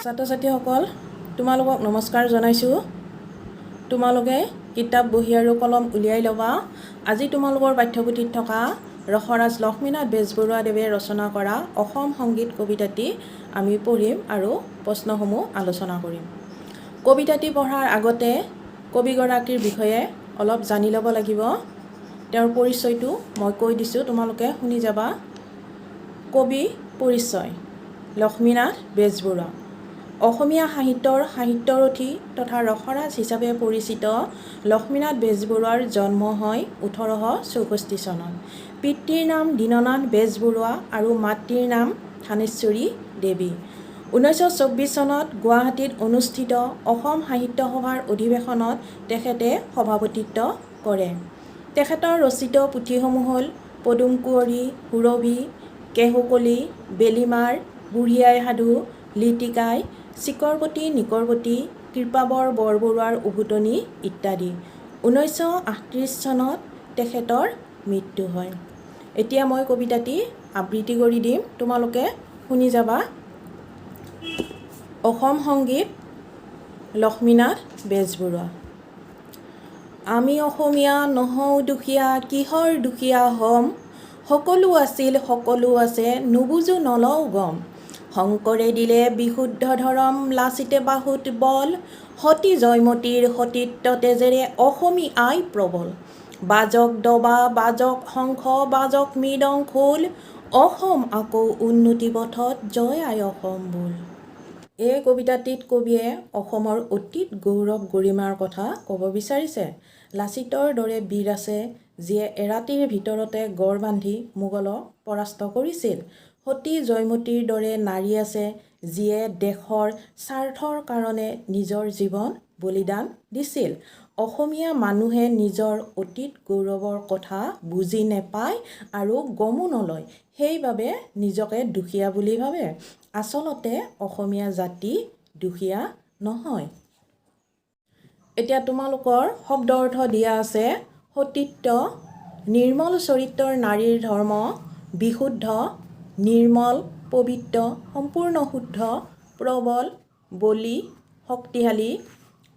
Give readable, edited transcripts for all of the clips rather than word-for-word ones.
ছাত্ৰ-ছাত্ৰীসকল তোমালোকক নমস্কাৰ জনাইছোঁ। তোমালোকে কিতাপ বহি আৰু কলম উলিয়াই ল'বা। আজি তোমালোকৰ পাঠ্যপুথিত থকা ৰসৰাজ লক্ষ্মীনাথ বেজবৰুৱাদেৱে ৰচনা কৰা অসম সংগীত কবিতাটি আমি পঢ়িম আৰু প্ৰশ্নসমূহ আলোচনা কৰিম। কবিতাটি পঢ়াৰ আগতে কবিগৰাকীৰ বিষয়ে অলপ জানি ল'ব লাগিব। তেওঁৰ পৰিচয়টো মই কৈ দিছোঁ, তোমালোকে শুনি যাবা। কবি পৰিচয়: লক্ষ্মীনাথ বেজবৰুৱা। অসমীয়া সাহিত্যৰ সাহিত্যৰথী তথা ৰসৰাজ হিচাপে পৰিচিত লক্ষ্মীনাথ বেজবৰুৱাৰ জন্ম হয় 1864 চনত। পিতৃৰ নাম দীননাথ বেজবৰুৱা আৰু মাতৃৰ নাম থানেশ্বৰী দেৱী। 1924 চনত গুৱাহাটীত অনুষ্ঠিত অসম সাহিত্য সভাৰ অধিৱেশনত তেখেতে সভাপতিত্ব কৰে। তেখেতৰ ৰচিত পুথিসমূহ হ'ল পদুম কুঁৱৰী, সুৰভি, কেহুকলি, বেলিমাৰ, বুঢ়ী আই সাধু, লিটিকাই, চিকৰপতি নিকৰপতি, কৃপাবৰ বৰবৰুৱাৰ উভুতনি ইত্যাদি। 1938 চনত তেখেতৰ মৃত্যু হয়। এতিয়া মই কবিতাটি আবৃত্তি কৰি দিম, তোমালোকে শুনি যাবা। অসম সংগীত লক্ষ্মীনাথ বেজবৰুৱা। আমি অসমীয়া নহওঁ দুখীয়া, কিহৰ দুখীয়া হ'ম? সকলো আছিল সকলো আছে, নুবুজো নলওঁ গম। শংকৰে দিলে বিশুদ্ধ ধৰম, লাচিতে বাহুত বল। সতী জয়মতীৰ সতীত্ব তেজেৰে অসমী আই প্ৰবল। বাজক দবা, বাজক শংখ, বাজক মৃদং খোল। অসম আকৌ উন্নতি পথত, জয় আই অসম বোল। এই কবিতাটিত কবিয়ে অসমৰ অতীত গৌৰৱ গৰিমাৰ কথা ক'ব বিচাৰিছে। লাচিতৰ দৰে বীৰ আছে, যিয়ে এৰাতিৰ ভিতৰতে গড় বান্ধি মোগলক পৰাস্ত কৰিছিল। সতী জয়মতীৰ দৰে নাৰী আছে, যিয়ে দেশৰ স্বাৰ্থৰ কাৰণে নিজৰ জীৱন বলিদান দিছিল। অসমীয়া মানুহে নিজৰ অতীত গৌৰৱৰ কথা বুজি নেপায় আৰু গমো নলয়, সেইবাবে নিজকে দুখীয়া বুলি ভাবে। আচলতে অসমীয়া জাতি দুখীয়া নহয়। এতিয়া তোমালোকৰ শব্দ অৰ্থ দিয়া আছে। সতীত্ব: নিৰ্মল চৰিত্ৰৰ নাৰীৰ ধৰ্ম, বিশুদ্ধ, নিৰ্মল, পবিত্ৰ, সম্পূৰ্ণ শুদ্ধ, প্ৰবল, বলী, শক্তিশালী,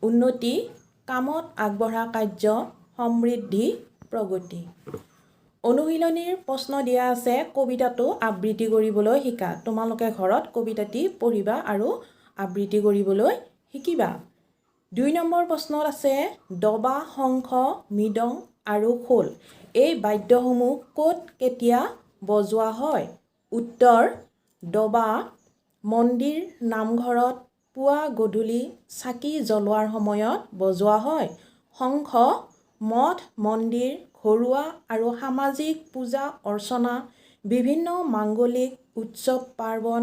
উন্নতি, কামত আগবঢ়া কাৰ্য, সমৃদ্ধি, প্ৰগতি। অনুশীলনীৰ প্ৰশ্ন দিয়া আছে, কবিতাটো আবৃত্তি কৰিবলৈ শিকা। তোমালোকে ঘৰত কবিতাটি পঢ়িবা আৰু আবৃত্তি কৰিবলৈ শিকিবা। 2 নম্বৰ প্ৰশ্নত আছে, দবা, শংখ, মৃদং আৰু খোল এই বাদ্যসমূহ ক'ত কেতিয়া বজোৱা হয়? উত্তৰ: দবা মন্দিৰ, নামঘৰত পুৱা গধূলি চাকি জ্বলোৱাৰ সময়ত বজোৱা হয়। শংখ মঠ মন্দিৰ, ঘৰুৱা আৰু সামাজিক পূজা অৰ্চনা, বিভিন্ন মাংগলিক উৎসৱ পাৰ্বণ,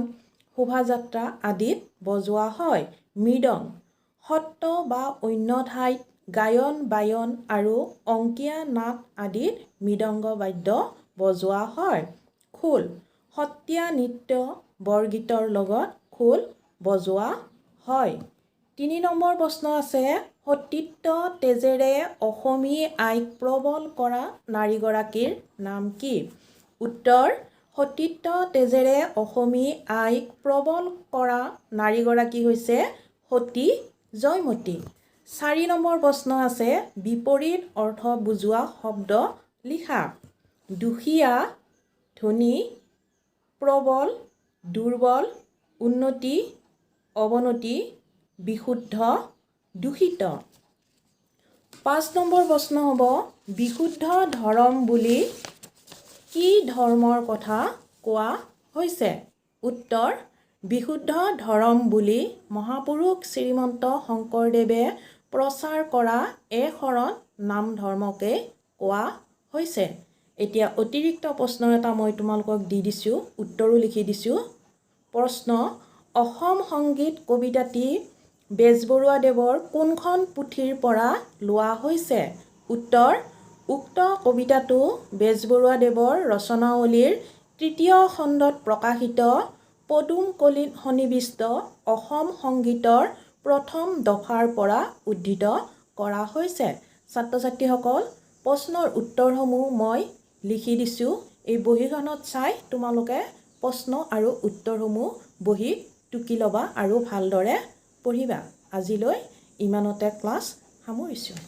শোভাযাত্ৰা আদিত বজোৱা হয়। মৃদং সত্ৰ বা অন্য ঠাইত গায়ন বায়ন আৰু অংকীয়া নাট আদিত মৃদংগ বাদ্য বজোৱা হয়। খোল সত্ৰীয়া নৃত্য, বৰগীতৰ লগত খোল বজোৱা হয়। 3 নম্বৰ প্ৰশ্ন আছে, সতীত্ব তেজেৰে অসমী আইক প্ৰবল কৰা নাৰীগৰাকীৰ নাম কি? উত্তৰ: সতীত্ব তেজেৰে অসমী আইক প্ৰবল কৰা নাৰীগৰাকী হৈছে সতী জয়মতী। 4 নম্বৰ প্ৰশ্ন আছে, বিপৰীত অৰ্থ বুজোৱা শব্দ লিখা। দুখীয়া ধনী, প্ৰবল দুৰ্বল, উন্নতি অৱনতি, বিশুদ্ধ দূষিত। 5 নম্বৰ প্ৰশ্ন হ'ব, বিশুদ্ধ ধৰম বুলি কি ধৰ্মৰ কথা কোৱা হৈছে? উত্তৰ: বিশুদ্ধ ধৰম বুলি মহাপুৰুষ শ্ৰীমন্ত শংকৰদেৱে প্ৰচাৰ কৰা এশৰণ নাম ধৰ্মকে কোৱা হৈছে। এতিয়া অতিৰিক্ত প্ৰশ্ন এটা মই তোমালোকক দি দিছোঁ, উত্তৰো লিখি দিছোঁ। প্ৰশ্ন: অসম সংগীত কবিতাটি বেজবৰুৱাদেৱৰ কোনখন পুথিৰ পৰা লোৱা হৈছে? উত্তৰ: উক্ত কবিতাটো বেজবৰুৱাদেৱৰ ৰচনাৱলীৰ 3য় খণ্ডত প্ৰকাশিত পদুম কলিত সন্নিৱিষ্ট অসম সংগীতৰ প্ৰথম দফাৰ পৰা উদ্ধৃত কৰা হৈছে। ছাত্ৰ-ছাত্ৰীসকল, প্ৰশ্নৰ উত্তৰসমূহ মই লিখি দিছোঁ। এই বহীখনত চাই তোমালোকে প্ৰশ্ন আৰু উত্তৰসমূহ বহীত টুকি ল'বা আৰু ভালদৰে পঢ়িবা। আজিলৈ ইমানতে ক্লাছ সামৰিছোঁ।